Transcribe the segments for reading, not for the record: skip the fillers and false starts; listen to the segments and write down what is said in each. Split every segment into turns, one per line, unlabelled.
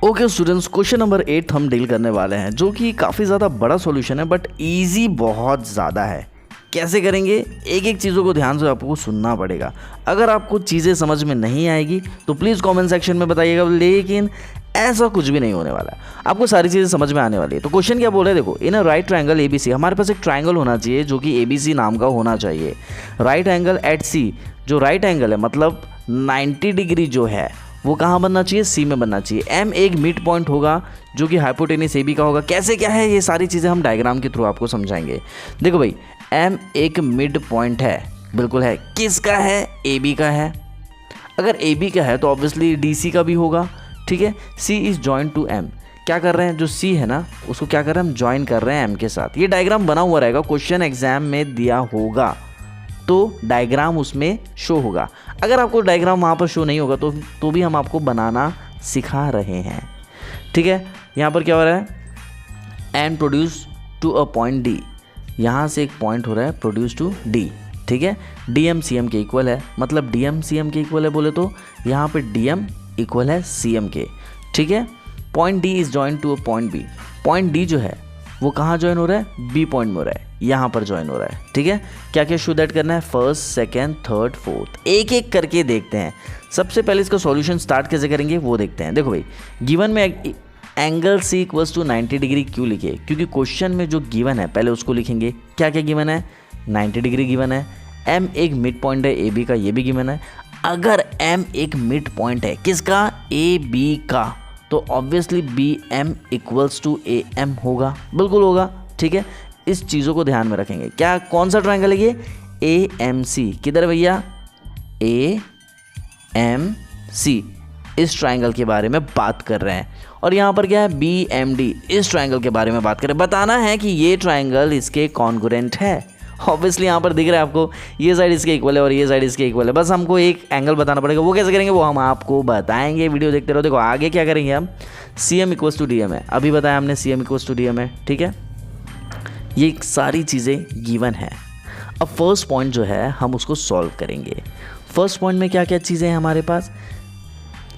Okay students, question number 8 हम deal करने वाले हैं जो कि काफ़ी ज़्यादा बड़ा सॉल्यूशन है बट इजी बहुत ज़्यादा है। कैसे करेंगे, एक एक चीज़ों को ध्यान से आपको सुनना पड़ेगा। अगर आपको चीज़ें समझ में नहीं आएगी तो प्लीज़ कमेंट सेक्शन में बताइएगा, लेकिन ऐसा कुछ भी नहीं होने वाला है, आपको सारी चीज़ें समझ में आने वाली है। तो क्वेश्चन क्या बोल रहे हैं, देखो, in a right triangle A B C, हमारे पास एक ट्रायंगल होना चाहिए जो कि ए बी सी नाम का होना चाहिए। राइट एंगल एट सी, जो राइट एंगल है मतलब 90 डिग्री जो है वो कहाँ बनना चाहिए, सी में बनना चाहिए। एम एक मिड पॉइंट होगा जो कि हाइपोटेनस ए बी का होगा। कैसे क्या है, ये सारी चीज़ें हम डायग्राम के थ्रू आपको समझाएंगे। देखो भाई, एम एक मिड पॉइंट है, बिल्कुल है। किसका है, ए बी का है। अगर ए बी का है तो ऑब्वियसली डी सी का भी होगा, ठीक है। सी इज़ जॉइन टू एम, क्या कर रहे हैं, जो सी है ना उसको क्या कर रहे हैं, हम ज्वाइन कर रहे हैं एम के साथ। ये डायग्राम बना हुआ रहेगा, क्वेश्चन एग्जाम में दिया होगा तो डायग्राम उसमें शो होगा। अगर आपको डायग्राम वहाँ पर शो नहीं होगा तो भी हम आपको बनाना सिखा रहे हैं, ठीक है। यहाँ पर क्या हो रहा है, and produce to a point D, यहाँ से एक पॉइंट हो रहा है प्रोड्यूस टू डी, ठीक है। डी एम सी एम के इक्वल है, मतलब डी एम सी एम के इक्वल है बोले तो यहाँ पर डी एम इक्वल है सी एम के, ठीक है। Point D is join to a point B, point D जो है वो कहाँ ज्वाइन हो रहा है, बी पॉइंट में हो रहा है, यहाँ पर ज्वाइन हो रहा है, ठीक है। क्या क्या शो दैट करना है, फर्स्ट सेकंड थर्ड फोर्थ, एक एक करके देखते हैं। सबसे पहले इसका सॉल्यूशन स्टार्ट कैसे करेंगे वो देखते हैं। देखो भाई, गिवन में angle C equals to 90 degree क्यों लिखे, क्योंकि क्वेश्चन में जो गिवन है पहले उसको लिखेंगे। क्या क्या गिवन है, 90 डिग्री गिवन है, एम एक मिड पॉइंट है ए बी का, ये भी गिवन है। अगर एम एक मिड पॉइंट है किसका, ए बी का, तो obviously B M equals to A M होगा, बिल्कुल होगा, ठीक है। इस चीज़ों को ध्यान में रखेंगे। क्या, कौन सा ट्रायंगल है ये, ए एम सी, किधर भैया, ए एम सी, इस ट्रायंगल के बारे में बात कर रहे हैं। और यहाँ पर क्या है, बी एम डी, इस ट्रायंगल के बारे में बात करें। बताना है कि ये ट्रायंगल इसके कॉन्ग्रुएंट है। ऑब्वियसली यहाँ पर दिख रहा है आपको, ये साइड इसके इक्वल है और ये साइड इसके इक्वल है। बस हमको एक एंगल बताना पड़ेगा, वो कैसे करेंगे वो हम आपको बताएंगे, वीडियो देखते रहो। देखो आगे क्या करेंगे हम, C M equals to D M है, अभी बताया हमने C M equals to D M है, ठीक है। ये सारी चीज़ें गिवन है। अब फर्स्ट पॉइंट जो है हम उसको सॉल्व करेंगे। फर्स्ट पॉइंट में क्या क्या चीज़ें हैं हमारे पास,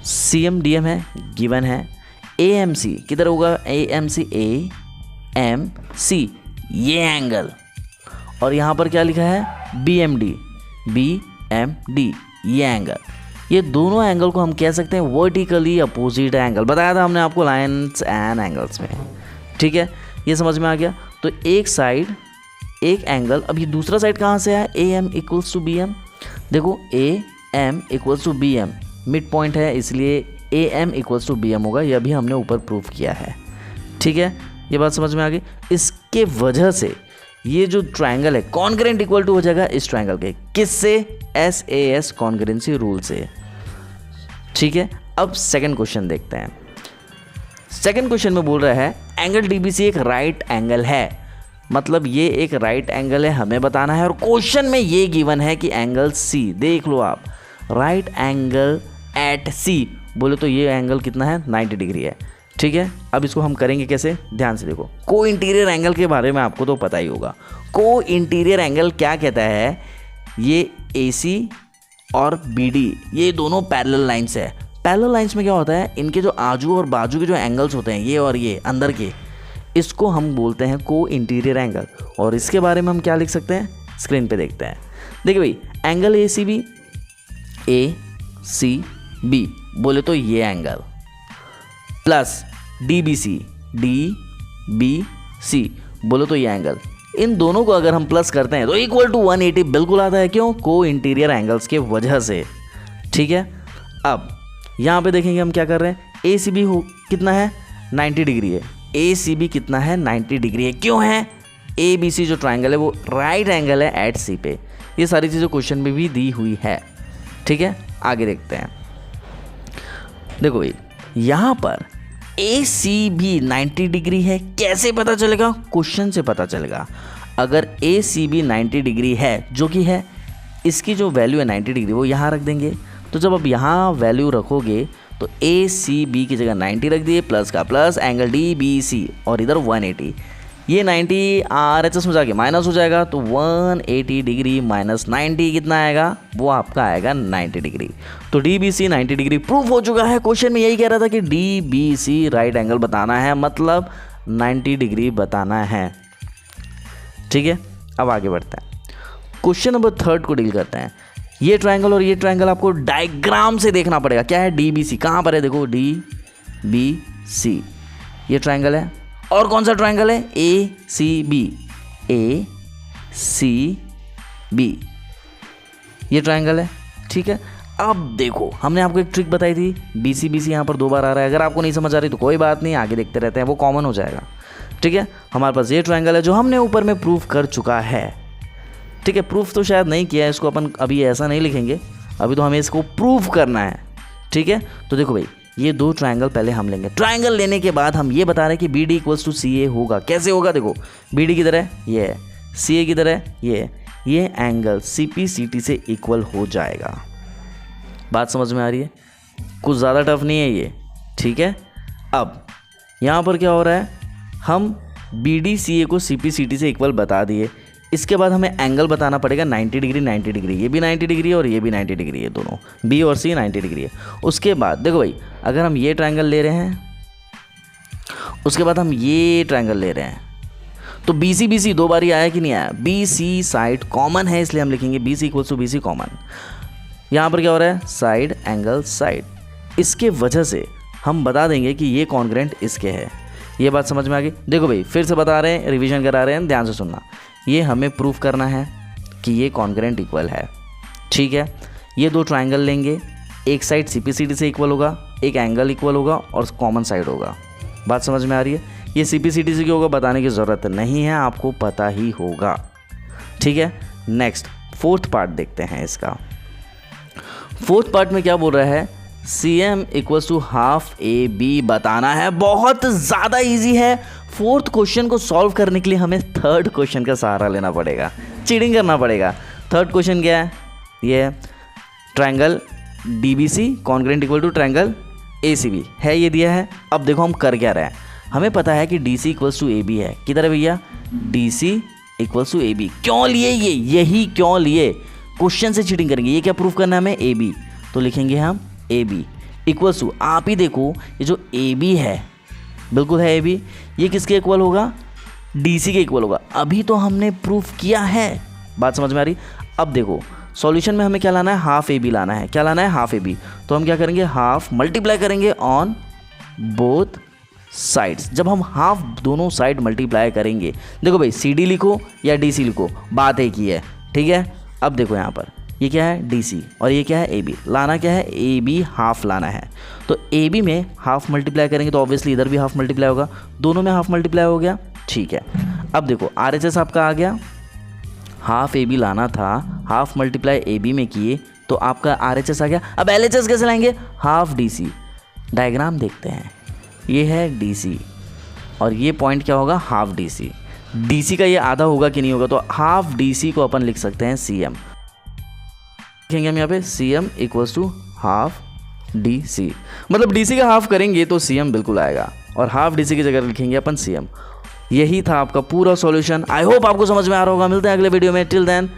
सी एम डी एम है, गिवन है। ए एम सी किधर होगा, A M C, A M C, ये एंगल। और यहाँ पर क्या लिखा है, B M D, B M D, ये एंगल। ये दोनों एंगल को हम कह सकते हैं वर्टिकली अपोजिट एंगल। बताया था हमने आपको लाइन्स एंड एंगल्स में, ठीक है। ये समझ में आ गया। तो एक साइड एक एंगल, अब ये दूसरा साइड कहाँ से है, A M equals to B M. देखो A M equals to B M, mid point है इसलिए A M equals to B M होगा। यह भी हमने ऊपर प्रूफ किया है, ठीक है। ये बात समझ में आ गई। इसके वजह से ये जो ट्रायंगल है कॉन्ग्रुएंट इक्वल टू हो जाएगा इस ट्रायंगल के, किससे, S A S congruency rule से, ठीक है। अब सेकंड क्वेश्चन देखते हैं। सेकंड क्वेश्चन में बोल रहा है एंगल डी बी सी एक राइट एंगल है, मतलब ये एक राइट एंगल है, हमें बताना है। और क्वेश्चन में ये गिवन है कि एंगल सी, देख लो आप, राइट एंगल एट सी बोले तो ये एंगल कितना है, 90 डिग्री है, ठीक है। अब इसको हम करेंगे कैसे, ध्यान से देखो। को इंटीरियर एंगल के बारे में आपको तो पता ही होगा। को इंटीरियर एंगल क्या कहता है, ये ए सी और बी डी, ये दोनों पैरेलल लाइन्स है। पैरेलल लाइन्स में क्या होता है, इनके जो आजू और बाजू के जो एंगल्स होते हैं, ये और ये अंदर के, इसको हम बोलते हैं को इंटीरियर एंगल। और इसके बारे में हम क्या लिख सकते हैं, स्क्रीन पे देखते हैं। देखिए भाई, angle A C B, A C B बोले तो ये angle, plus D B C, D B C बोलो तो ये एंगल, इन दोनों को अगर हम प्लस करते हैं तो इक्वल टू 180 बिल्कुल आता है। क्यों, को इंटीरियर एंगल्स के वजह से, ठीक है। अब यहाँ पे देखेंगे हम क्या कर रहे हैं, ए सी बी हो कितना है, 90 डिग्री है। ए सी बी कितना है, 90 डिग्री है। क्यों है, ए बी सी जो ट्राइंगल है वो राइट एंगल है एट सी पे। ये सारी चीज़ें क्वेश्चन में भी दी हुई है, ठीक है। आगे देखते हैं। देखो भाई, यहाँ पर ए सी बी 90 डिग्री है, कैसे पता चलेगा, क्वेश्चन से पता चलेगा। अगर ए सी बी 90 डिग्री है, जो कि है, इसकी जो वैल्यू है 90 डिग्री वो यहाँ रख देंगे। तो जब आप यहाँ वैल्यू रखोगे तो ए सी बी की जगह 90 रख दिए, प्लस का plus, angle D B C और इधर 180। ये 90 RHS में जाके माइनस हो जाएगा, तो 180 डिग्री माइनस 90 कितना आएगा, वो आपका आएगा 90 डिग्री। तो DBC 90 डिग्री प्रूफ हो चुका है। क्वेश्चन में यही कह रहा था कि DBC राइट एंगल बताना है, मतलब 90 डिग्री बताना है। ठीक है, अब आगे बढ़ते हैं, क्वेश्चन नंबर 3 को डील करते हैं। ये ट्रायंगल और ये ट्रायंगल आपको डायग्राम से देखना पड़ेगा। क्या है, DBC कहाँ पर है, देखो DBC ये ट्रायंगल है, और कौन सा ट्रायंगल है, ACB ये ट्रायंगल है। ठीक है, अब देखो हमने आपको एक ट्रिक बताई थी, BC यहाँ पर 2 बार आ रहा है। अगर आपको नहीं समझ आ रही तो कोई बात नहीं, आगे देखते रहते हैं, वो कॉमन हो जाएगा। ठीक है, हमारे पास ये ट्रायंगल है जो हमने ऊपर में प्रूफ कर चुका है। ठीक है, प्रूफ तो शायद नहीं किया है, इसको अपन अभी ऐसा नहीं लिखेंगे, अभी तो हमें इसको प्रूफ करना है। ठीक है, तो देखो भाई, ये 2 ट्रायंगल पहले हम लेंगे। ट्रायंगल लेने के बाद हम ये बता रहे हैं कि BD = CA होगा। कैसे होगा, देखो BD की तरह ये है, CA की तरह ये एंगल CPCT से इक्वल हो जाएगा। बात समझ में आ रही है, कुछ ज़्यादा टफ नहीं है ये। ठीक है, अब यहाँ पर क्या हो रहा है, हम BD CA को CPCT से इक्वल बता दिए। इसके बाद हमें एंगल बताना पड़ेगा 90 डिग्री 90 डिग्री, ये भी 90 डिग्री है और ये भी 90 डिग्री है, दोनों B और C 90 डिग्री है। उसके बाद देखो भाई, अगर हम ये ट्रायंगल ले रहे हैं, उसके बाद हम ये ट्रायंगल ले रहे हैं, तो BC 2 बार ही आया कि नहीं आया, BC साइड कॉमन है, इसलिए हम लिखेंगे BC = BC कॉमन। यहाँ पर क्या हो रहा है, साइड एंगल साइड, इसके वजह से हम बता देंगे कि ये कॉन्ग्रेंट इसके है। ये बात समझ में आ गई। देखो भाई, फिर से बता रहे हैं, रिवीजन करा रहे हैं, ध्यान से सुनना। ये हमें प्रूफ करना है कि ये कॉन्ग्रेंट इक्वल है। ठीक है, ये 2 ट्रायंगल लेंगे, एक साइड CPCT से इक्वल होगा, एक एंगल इक्वल होगा और कॉमन साइड होगा। बात समझ में आ रही है। ये CPCT से क्यों होगा बताने की ज़रूरत नहीं है, आपको पता ही होगा। ठीक है, नेक्स्ट 4th पार्ट देखते हैं इसका। 4th पार्ट में क्या बोल रहा है, CM = ½ AB बताना है। बहुत ज़्यादा इजी है। 4th क्वेश्चन को सॉल्व करने के लिए हमें 3rd क्वेश्चन का सहारा लेना पड़ेगा, चीटिंग करना पड़ेगा। 3rd क्वेश्चन क्या है, ये है triangle DBC congruent equal to triangle ACB है, ये दिया है। अब देखो हम कर क्या रहे हैं, हमें पता है कि DC = AB है। किधर है भैया, DC = AB। क्यों लिए ये, यही क्यों लिए, क्वेश्चन से चीटिंग करेंगे। ये क्या प्रूफ करना है हमें, AB, तो लिखेंगे हम AB = आप ही देखो, ये जो AB है, बिल्कुल है AB, ये किसके इक्वल होगा, DC के इक्वल होगा। अभी तो हमने प्रूफ किया है। बात समझ में आ रही। अब देखो सॉल्यूशन में हमें क्या लाना है, ½ AB लाना है। क्या लाना है, ½ AB। तो हम क्या करेंगे, हाफ मल्टीप्लाई करेंगे ऑन बोथ साइड्स। जब हम हाफ दोनों साइड मल्टीप्लाई करेंगे, देखो भाई CD लिखो या DC लिखो, बात एक ही है। ठीक है, अब देखो यहाँ पर ये क्या है, DC, और ये क्या है, AB। लाना क्या है, AB हाफ लाना है। तो AB में हाफ मल्टीप्लाई करेंगे तो ऑब्वियसली इधर भी हाफ मल्टीप्लाई होगा, दोनों में हाफ मल्टीप्लाई हो गया। ठीक है, अब देखो RHS आपका आ गया, ½ AB लाना था, हाफ मल्टीप्लाई AB में किए तो आपका RHS आ गया। अब LHS कैसे लाएंगे, ½ DC। डायग्राम देखते हैं, ये है DC और ये पॉइंट क्या होगा, ½ DC। DC का ये आधा होगा कि नहीं होगा, तो ½ DC को अपन लिख सकते हैं CM। लिखेंगे हम यहाँ पे CM = ½ DC, मतलब DC का हाफ करेंगे तो CM बिल्कुल आएगा, और ½ DC की जगह लिखेंगे अपन CM। यही था आपका पूरा सॉल्यूशन। आई होप आपको समझ में आ रहा होगा। मिलते हैं अगले वीडियो में, टिल देन